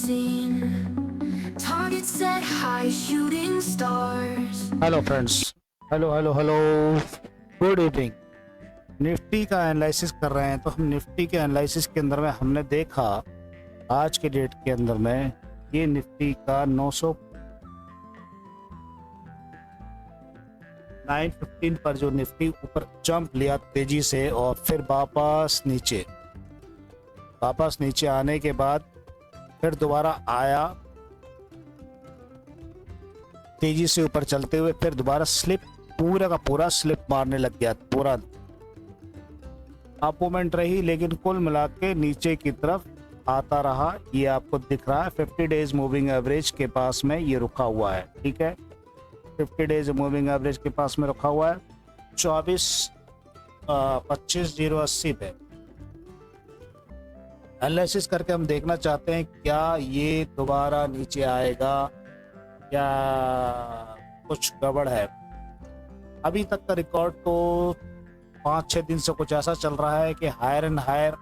seen. Targets set high, shooting stars. Hello friends, hello hello hello, good evening. Nifty का analysis कर रहे हैं, तो हम निफ्टी के एनालिसिस के अंदर में हमने देखा आज के डेट के अंदर में ये निफ्टी का 915 पर जो निफ्टी ऊपर जंप लिया तेजी से और फिर वापस नीचे आने के बाद फिर दोबारा आया तेजी से ऊपर चलते हुए, फिर दोबारा स्लिप पूरा का पूरा स्लिप मारने लग गया। पूरा अप मूवमेंट रही, लेकिन कुल मिला के नीचे की तरफ आता रहा। ये आपको दिख रहा है 50 डेज मूविंग एवरेज के पास में ये रुका हुआ है। ठीक है, 50 डेज मूविंग एवरेज के पास में रुका हुआ है 25,080 पे। एनालिसिस करके हम देखना चाहते हैं क्या ये दोबारा नीचे आएगा या कुछ गड़बड़ है। अभी तक का रिकॉर्ड तो 5-6 दिन से कुछ ऐसा चल रहा है कि higher and higher,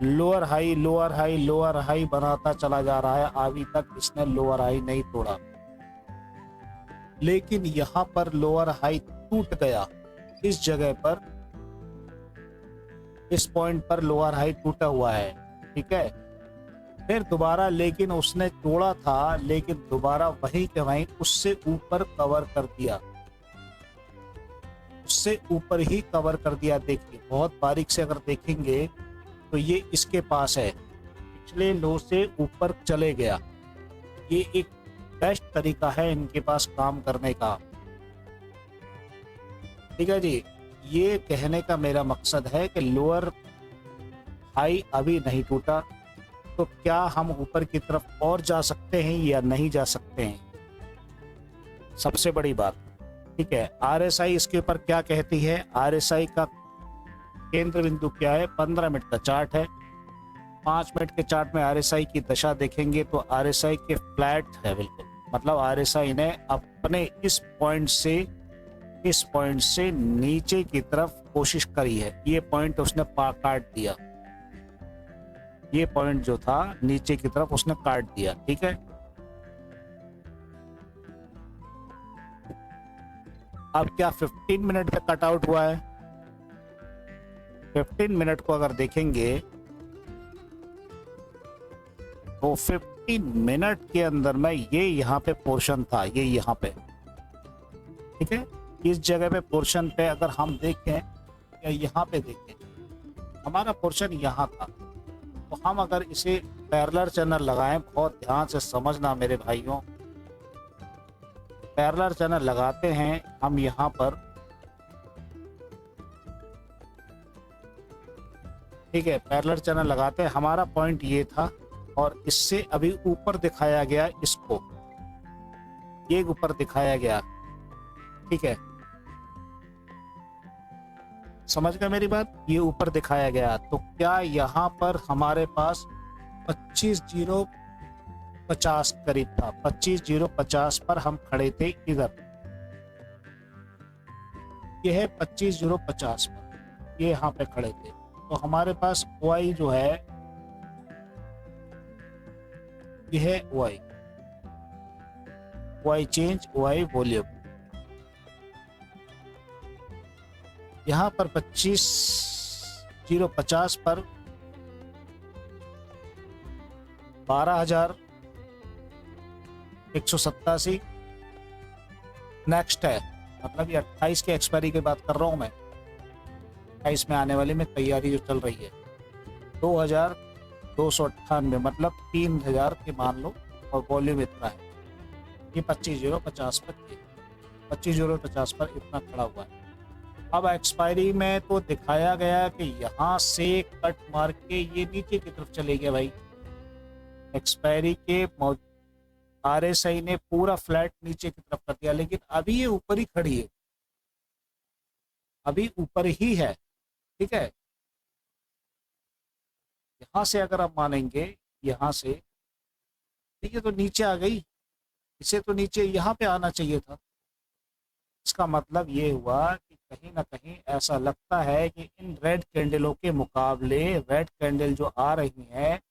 lower high बनाता चला जा रहा है। अभी तक इसने लोअर हाई नहीं तोड़ा, लेकिन यहाँ पर लोअर हाई टूट गया। इस जगह पर, इस पॉइंट पर लोअर हाई टूटा हुआ है। ठीक है, फिर दोबारा लेकिन उसने तोड़ा था, लेकिन दोबारा वहीं के वहीं उससे ऊपर कवर कर दिया, उससे ऊपर ही कवर कर दिया। देखिए बहुत बारीक से अगर देखेंगे तो ये इसके पास है, पिछले लो से ऊपर चले गया। ये एक बेस्ट तरीका है इनके पास काम करने का। ठीक है जी, ये कहने का मेरा मकसद है कि लोअर हाई अभी नहीं टूटा, तो क्या हम ऊपर की तरफ और जा सकते हैं या नहीं जा सकते हैं, सबसे बड़ी बात। ठीक है, आरएसआई इसके ऊपर क्या कहती है। आरएसआई का केंद्र बिंदु क्या है, 15 मिनट का चार्ट है। 5 मिनट के चार्ट में आरएसआई की दशा देखेंगे तो आरएसआई के फ्लैट है बिल्कुल, मतलब आरएसआई ने अपने इस पॉइंट से नीचे की तरफ कोशिश करी है। ये पॉइंट उसने काट दिया, ये पॉइंट जो था नीचे की तरफ उसने काट दिया। ठीक है, अब क्या 15 मिनट पे कट आउट हुआ है। 15 मिनट को अगर देखेंगे तो 15 मिनट के अंदर में ये यहाँ पे पोर्शन था, ये यहाँ पे। ठीक है, इस जगह पे पोर्शन पे अगर हम देखें या यहाँ पे देखें, हमारा पोर्शन यहाँ था, तो हम अगर इसे पैरेलल चैनल लगाएं, बहुत ध्यान से समझना मेरे भाइयों, पैरेलल चैनल लगाते हैं हम यहाँ पर। ठीक है, पैरेलल चैनल लगाते हैं, हमारा पॉइंट ये था और इससे अभी ऊपर दिखाया गया, इसको ये ऊपर दिखाया गया। ठीक है, समझ गए मेरी बात, ये ऊपर दिखाया गया। तो क्या यहाँ पर हमारे पास 25,050 करीब था, 25,050 पर हम खड़े थे। इधर ये है 25,050 पर, ये यहाँ पे खड़े थे। तो हमारे पास OI जो है, ये है OI चेंज, OI वॉल्यूम। यहाँ पर 25,050 पर 12,187 नेक्स्ट है। मतलब ये 28 के एक्सपायरी की बात कर रहा हूँ मैं, 28 में आने वाली में तैयारी जो चल रही है। 2,298 मतलब 3,000 के मान लो, और वॉल्यूम इतना है। ये 25,050 पर, 25,050 पर इतना खड़ा हुआ है। अब एक्सपायरी में तो दिखाया गया कि यहाँ से कट मार के ये नीचे की तरफ चले गया भाई। एक्सपायरी के आरएसआई ने पूरा फ्लैट नीचे की तरफ कर दिया, लेकिन अभी ये ऊपर ही खड़ी है, अभी ऊपर ही है। ठीक है, यहाँ से अगर आप मानेंगे, यहाँ से ठीक है, तो नीचे आ गई, इसे तो नीचे यहाँ पे आना चाहिए था। इसका मतलब ये हुआ कि कहीं ना कहीं ऐसा लगता है कि इन रेड कैंडलों के मुकाबले रेड कैंडल जो आ रही हैं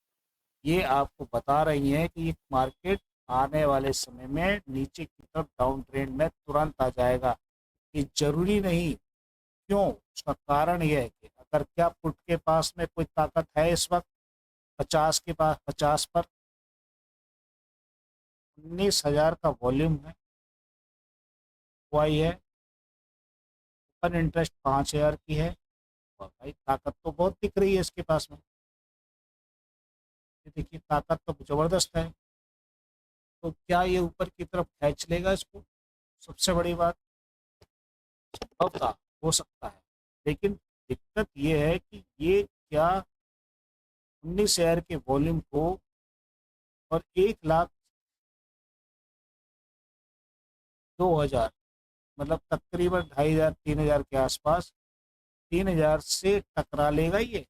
ये आपको बता रही हैं कि ये मार्केट आने वाले समय में नीचे की तरफ डाउन ट्रेंड में तुरंत आ जाएगा। ये जरूरी नहीं। क्यों? उसका कारण ये है कि अगर क्या पुट के पास में कोई ताकत है इस वक्त 50 के पास, 50 पर 19,000 का वॉल्यूम है, वाई है, ओपन इंटरेस्ट 5,000 की है। और भाई ताकत तो बहुत दिख रही है इसके पास में। ये देखिए ताकत तो जबरदस्त है। तो क्या ये ऊपर की तरफ खींच लेगा इसको? सबसे बड़ी बात संभवतः हो सकता है, लेकिन दिक्कत ये है कि ये क्या 19,000 के वॉल्यूम को और 1,02,000 मतलब तकरीबन 2,500 3,000 के आसपास 3,000 से टकरा लेगा ये।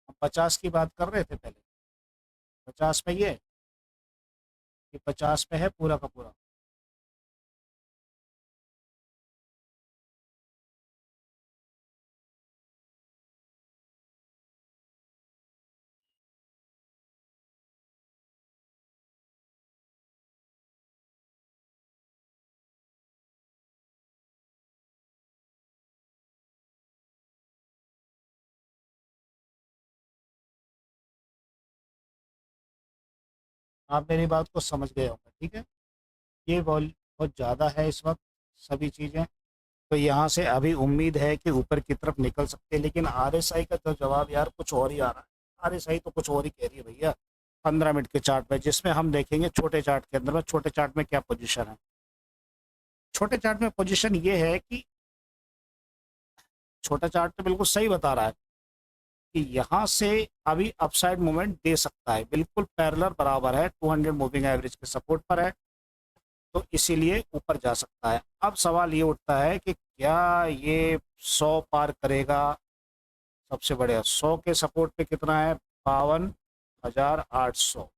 हम 50 की बात कर रहे थे पहले, 50 पे ये 50 पे है पूरा का पूरा। आप मेरी बात को समझ गए होंगे, ठीक है। ये वॉल्यूम बहुत ज़्यादा है इस वक्त, सभी चीज़ें। तो यहाँ से अभी उम्मीद है कि ऊपर की तरफ निकल सकते हैं, लेकिन आरएसआई का तो जवाब यार कुछ और ही आ रहा है। आरएसआई तो कुछ और ही कह रही है भैया। 15 मिनट के चार्ट में, जिसमें हम देखेंगे छोटे चार्ट के अंदर में, छोटे चार्ट में क्या पोजीशन है। छोटे चार्ट में पोजीशन ये है कि छोटा चार्ट तो बिल्कुल सही बता रहा है कि यहाँ से अभी अपसाइड मूवमेंट दे सकता है, बिल्कुल पैरेलल बराबर है, 200 मूविंग एवरेज के सपोर्ट पर है। तो इसीलिए ऊपर जा सकता है। अब सवाल ये उठता है कि क्या ये 100 पार करेगा? सबसे बढ़िया 100 के सपोर्ट पे कितना है? 52,800,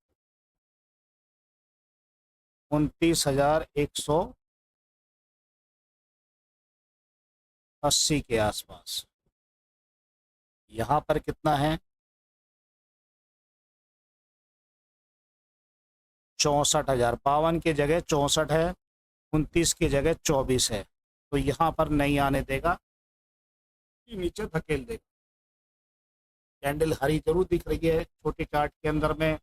29,180 के आसपास। यहाँ पर कितना है? 64,000। 52 की जगह 64 है, 29 की जगह 24 है। तो यहाँ पर नहीं आने देगा, ये नीचे धकेल देगा। कैंडल हरी जरूर दिख रही है छोटे चार्ट के अंदर में।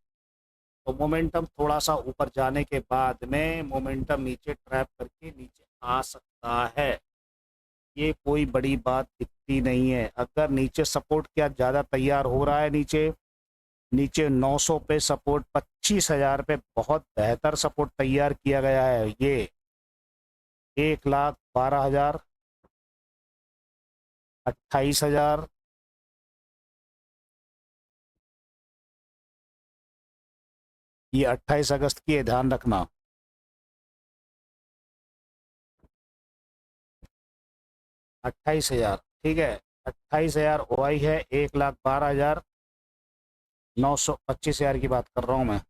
तो मोमेंटम थोड़ा सा ऊपर जाने के बाद में मोमेंटम नीचे ट्रैप करके नीचे आ सकता है। ये कोई बड़ी बात दिखती नहीं है। अगर नीचे सपोर्ट क्या ज़्यादा तैयार हो रहा है, नीचे नीचे 900 पे सपोर्ट, 25,000 पे बहुत बेहतर सपोर्ट तैयार किया गया है। ये 1,12,000, 28,000, ये 28 अगस्त की है, ध्यान रखना। 28,000, ठीक है। 28,000 ओआई है, 1,12,900, 25,000 की बात कर रहा हूँ मैं।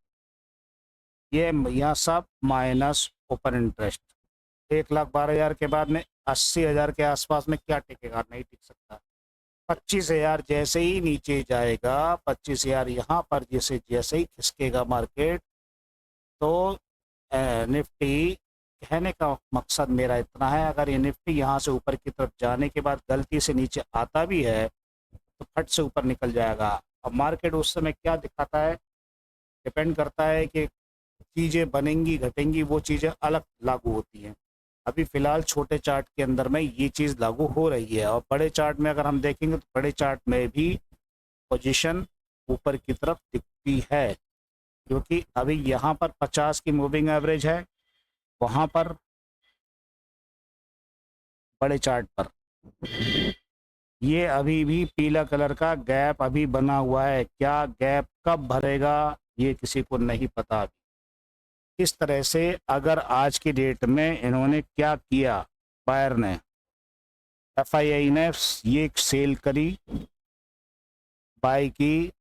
ये यहाँ सब माइनस ओपन इंटरेस्ट। 1,12,000 के बाद में 80,000 के आसपास में क्या टिकेगा? नहीं टिक सकता। 25,000 जैसे ही नीचे जाएगा, 25,000 यहाँ पर जैसे जैसे ही खिसकेगा मार्केट, तो निफ्टी, कहने का मकसद मेरा इतना है, अगर ये निफ्टी यहाँ से ऊपर की तरफ जाने के बाद गलती से नीचे आता भी है तो फट से ऊपर निकल जाएगा। अब मार्केट उस समय क्या दिखाता है, डिपेंड करता है कि चीज़ें बनेंगी घटेंगी, वो चीज़ें अलग लागू होती हैं। अभी फ़िलहाल छोटे चार्ट के अंदर में ये चीज़ लागू हो रही है, और बड़े चार्ट में अगर हम देखेंगे तो बड़े चार्ट में भी पोजीशन ऊपर की तरफ दिखती है, क्योंकि अभी यहाँ पर 50 की मूविंग एवरेज है, वहाँ पर बड़े चार्ट पर ये अभी भी पीला कलर का गैप अभी बना हुआ है। क्या गैप कब भरेगा ये किसी को नहीं पता अभी। इस तरह से अगर आज की डेट में इन्होंने क्या किया, बायर ने, एफआईआई ने ये सेल करी, बाई की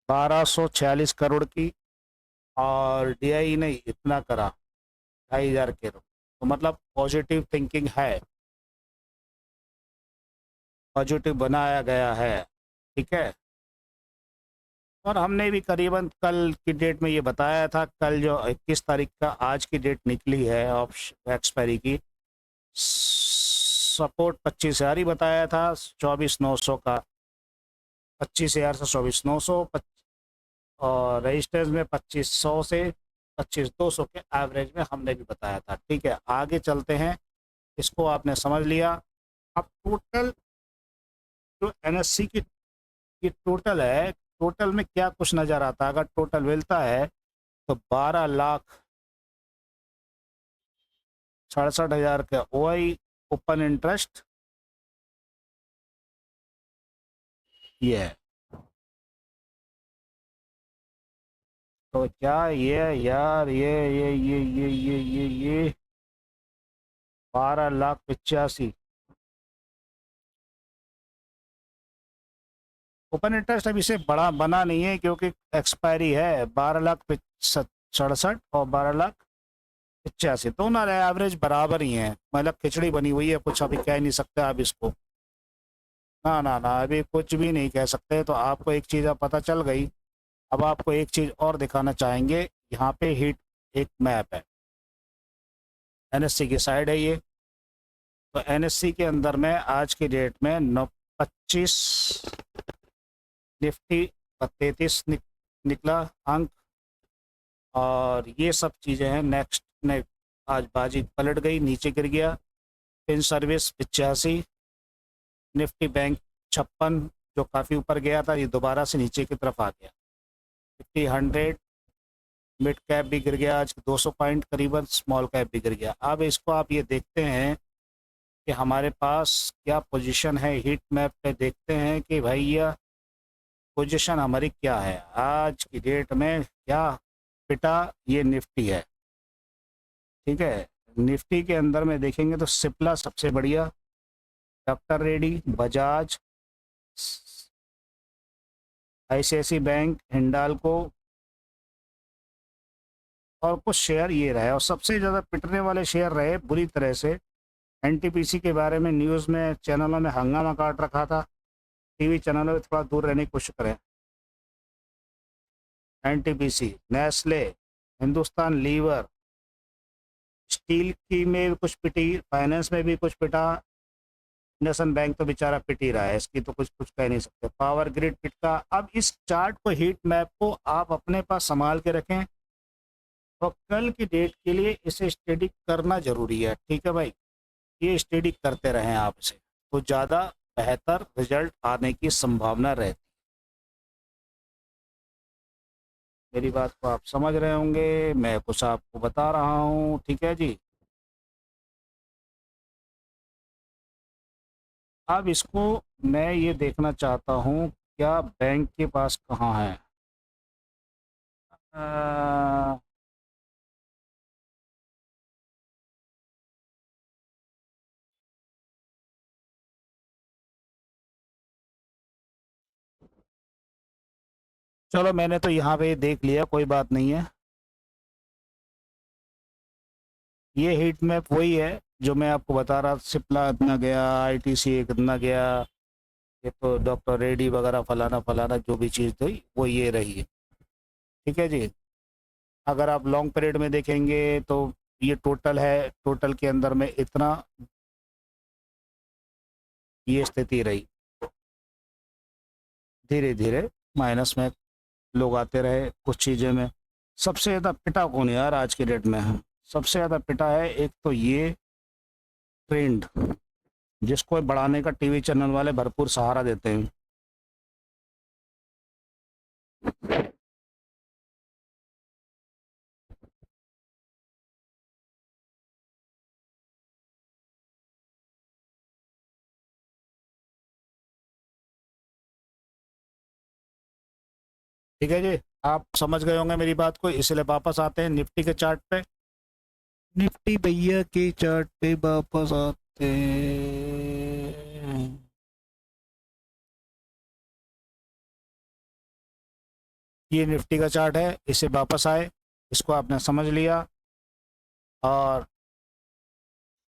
1,246 करोड़ की, और डीआई ने इतना करा 2,500 करोड़। तो मतलब पॉजिटिव थिंकिंग है। पॉजिटिव बनाया गया है। ठीक है, और हमने भी करीबन कल की डेट में ये बताया था, कल जो 21 तारीख का आज की डेट निकली है ऑप्शन एक्सपायरी की, सपोर्ट 25,000 ही बताया था, 24,900 का, 25,000 से 24,900, और रजिस्टर्स में 2500 से 25,200 के एवरेज में हमने भी बताया था। ठीक है, आगे चलते हैं, इसको आपने समझ लिया। अब टोटल जो एनएससी की ये टोटल है, टोटल में क्या कुछ नज़र आता है, अगर टोटल मिलता है तो 12,67,000 का ओआई ओपन इंटरेस्ट ये है। तो क्या ये यार ये 12,85,000 ओपन इंटरेस्ट अभी से बड़ा बना नहीं है क्योंकि एक्सपायरी है। 12,67,000 और 12,85,000 दोनों एवरेज बराबर ही हैं, मतलब खिचड़ी बनी हुई है, कुछ अभी कह नहीं सकते आप इसको। ना ना ना, अभी कुछ भी नहीं कह सकते। तो आपको एक चीज़ अब पता चल गई। अब आपको एक चीज़ और दिखाना चाहेंगे, यहाँ पे हीट एक मैप है, एनएससी की साइड है ये। तो एनएससी के अंदर में आज की डेट में 25 निफ्टी 33 निकला अंक, और ये सब चीज़ें हैं। नेक्स्ट ने आज बाजी पलट गई, नीचे गिर गया। फिन सर्विस 85, निफ्टी बैंक 56 जो काफ़ी ऊपर गया था, ये दोबारा से नीचे की तरफ आ गया। 50 100 मिड कैप भी गिर गया आज 200 पॉइंट करीबन, स्मॉल कैप भी गिर गया। अब इसको आप ये देखते हैं कि हमारे पास क्या पोजीशन है, हीट मैप पे देखते हैं कि भैया पोजीशन हमारी क्या है आज की डेट में। क्या पिटा ये निफ्टी है। ठीक है, निफ्टी के अंदर में देखेंगे तो सिप्ला सबसे बढ़िया, डॉक्टर रेड्डी, बजाज, आईसीआईसी बैंक, हिंडाल्को और कुछ शेयर ये रहे। और सबसे ज़्यादा पिटने वाले शेयर रहे बुरी तरह से, एनटीपीसी के बारे में न्यूज़ में चैनलों में हंगामा काट रखा था। टीवी चैनलों में थोड़ा दूर रहने की कोशिश करें। NTPC, Nestle, Hindustan Lever, steel की में भी कुछ पिटी, फाइनेंस में भी कुछ पिटा, इंडसन बैंक तो बेचारा पिट ही रहा है, इसकी तो कुछ कुछ कह नहीं सकते। Power grid Pitaka. अब इस चार्ट को, हीट मैप को आप अपने पास संभाल के रखें और कल की डेट के लिए इसे स्टडी करना जरूरी है। ठीक है भाई, ये स्टडी करते रहें आप इसे, तो ज़्यादा बेहतर रिजल्ट आने की संभावना रहती। मेरी बात को आप समझ रहे होंगे, मैं कुछ आपको बता रहा हूँ। ठीक है जी, अब इसको मैं ये देखना चाहता हूँ क्या बैंक के पास कहाँ है। अ, चलो मैंने तो यहाँ पे देख लिया, कोई बात नहीं है। ये हीट मैप वही है जो मैं आपको बता रहा था, सिप्ला इतना गया, आईटीसी कितना गया, ये तो डॉक्टर रेड्डी वगैरह फलाना फलाना जो भी चीज़ थी वो ये रही है। ठीक है जी, अगर आप लॉन्ग पीरियड में देखेंगे तो ये टोटल है, टोटल के अंदर में इतना ये स्थिति रही। धीरे धीरे माइनस में लोग आते रहे कुछ चीज़ें में। सबसे ज़्यादा पिटा कौन है यार आज के डेट में? सबसे ज़्यादा पिटा है एक तो ये ट्रेंड, जिसको बढ़ाने का टीवी चैनल वाले भरपूर सहारा देते हैं। ठीक है जी, आप समझ गए होंगे मेरी बात को, इसलिए वापस आते हैं निफ्टी के चार्ट पे। निफ्टी भैया के चार्ट पे वापस आते हैं। ये निफ्टी का चार्ट है, इसे वापस आए, इसको आपने समझ लिया। और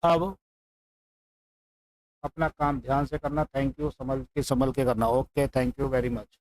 अब अपना काम ध्यान से करना। थैंक यू, संभल के करना। Okay, thank you very much.